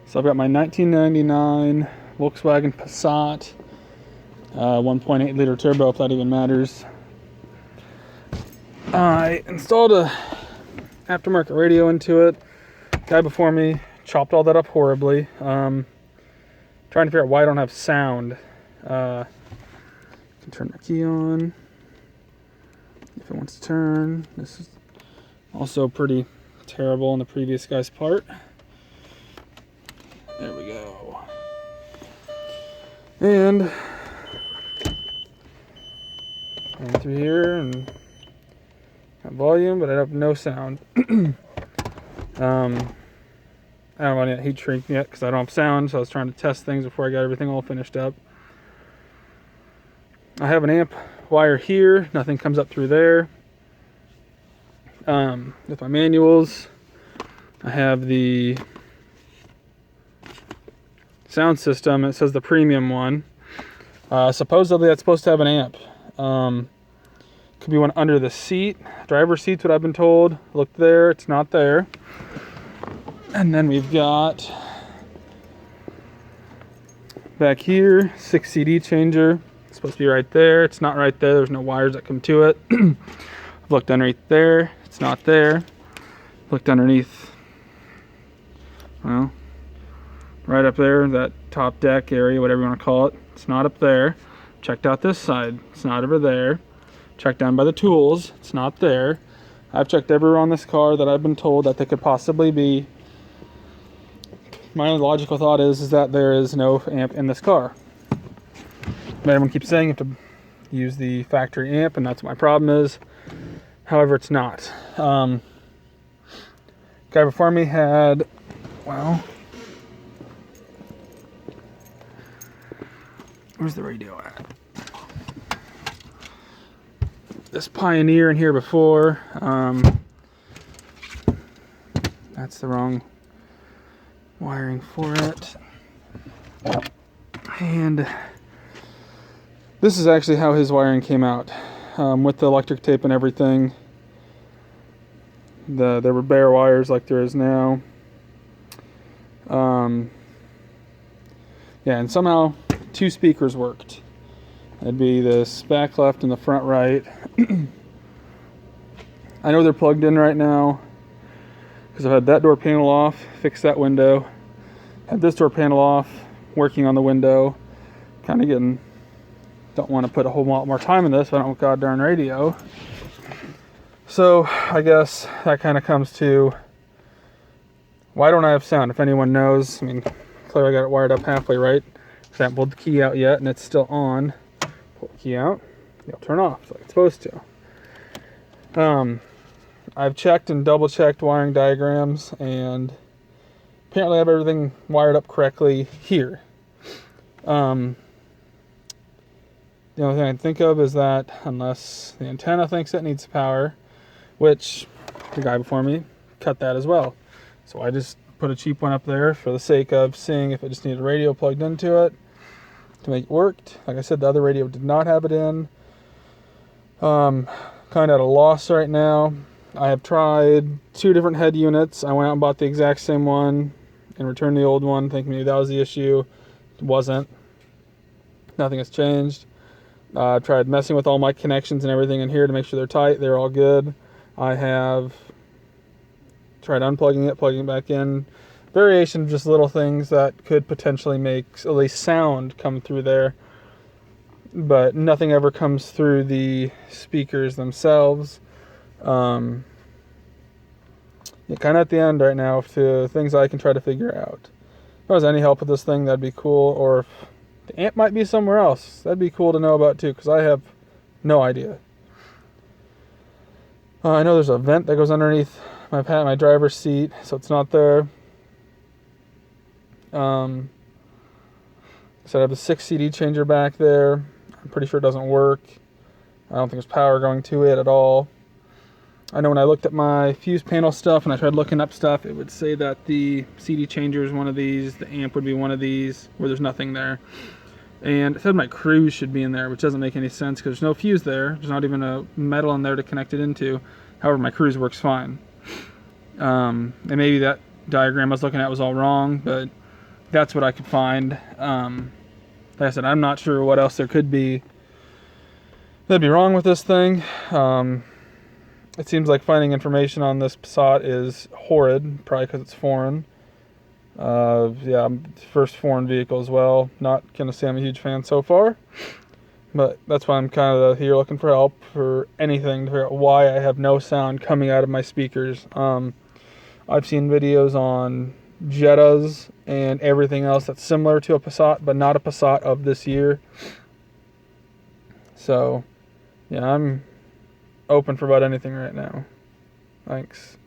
So I've got my 1999 Volkswagen Passat, 1.8 liter turbo, if that even matters. I installed a aftermarket radio into it. Guy before me chopped all that up horribly. Trying to figure out why I don't have sound. I can turn the key on if it wants to turn. This is also pretty terrible on the previous guy's part. There we go. And going through here and got volume, but I have no sound. I don't want to heat shrink yet because I don't have sound, so I was trying to test things before I got everything all finished up. I have an amp wire here, nothing comes up through there. With my manuals, I have the sound system. It says the premium one. Supposedly that's supposed to have an amp. Could be one under the seat. Driver's seat's what I've been told. Look there, it's not there. And then we've got back here, 6 CD changer. It's supposed to be right there. It's not right there. There's no wires that come to it. I've looked underneath there. It's not there. Looked underneath, well, right up there, that top deck area, whatever you want to call it. It's not up there. Checked out this side. It's not over there. Checked down by the tools. It's not there. I've checked everywhere on this car that I've been told that they could possibly be. My only logical thought is that there is no amp in this car. But everyone keeps saying you have to use the factory amp, and that's what my problem is. However, it's not. Guy before me had, well, where's the radio at? This Pioneer in here before. That's the wrong wiring for it. And this is actually how his wiring came out, with the electric tape and everything. There were bare wires like there is now. Yeah, and somehow 2 speakers worked. It'd be this back left and the front right. I know they're plugged in right now because I've had that door panel off, fixed that window, had this door panel off, working on the window. Kind of getting, don't want to put a whole lot more time in this, but I don't have a god darn radio. So I guess that kind of comes to, why don't I have sound? If anyone knows, I mean, clearly I got it wired up halfway right. I haven't pulled the key out yet and it's still on. Pull the key out, it'll turn off like it's supposed to. I've checked and double checked wiring diagrams, and apparently I have everything wired up correctly here. The only thing I can think of is that unless the antenna thinks it needs power, which the guy before me cut that as well. So I just put a cheap one up there for the sake of seeing if it just needed a radio plugged into it to make it work. Like I said, the other radio did not have it in. Kind of at a loss right now. I have tried 2 different head units. I went out and bought the exact same one and returned the old one, thinking maybe that was the issue. It wasn't. Nothing has changed. I've tried messing with all my connections and everything in here to make sure they're tight. They're all good. I have tried unplugging it, plugging it back in. Variation of just little things that could potentially make at least sound come through there. But nothing ever comes through the speakers themselves. Yeah, kind of at the end right now to things I can try to figure out. If there was any help with this thing, that'd be cool. Or if the amp might be somewhere else, that'd be cool to know about too, because I have no idea. I know there's a vent that goes underneath my driver's seat, so it's not there. So I have the 6 CD changer back there. I'm pretty sure it doesn't work. I don't think there's power going to it at all. I know when I looked at my fuse panel stuff and I tried looking up stuff, it would say that the CD changer is one of these, the amp would be one of these, where there's nothing there. And it said my cruise should be in there, which doesn't make any sense because there's no fuse there. There's not even a metal in there to connect it into. However, my cruise works fine. And maybe that diagram I was looking at was all wrong, but that's what I could find. Like I said, I'm not sure what else there could be that'd be wrong with this thing. It seems like finding information on this Passat is horrid, probably because it's foreign. Yeah, first foreign vehicle as well. Not gonna say I'm a huge fan so far, but that's why I'm kind of here looking for help for anything to figure out why I have no sound coming out of my speakers. I've seen videos on Jettas and everything else that's similar to a Passat, but not a Passat of this year. So, yeah, I'm open for about anything right now. Thanks.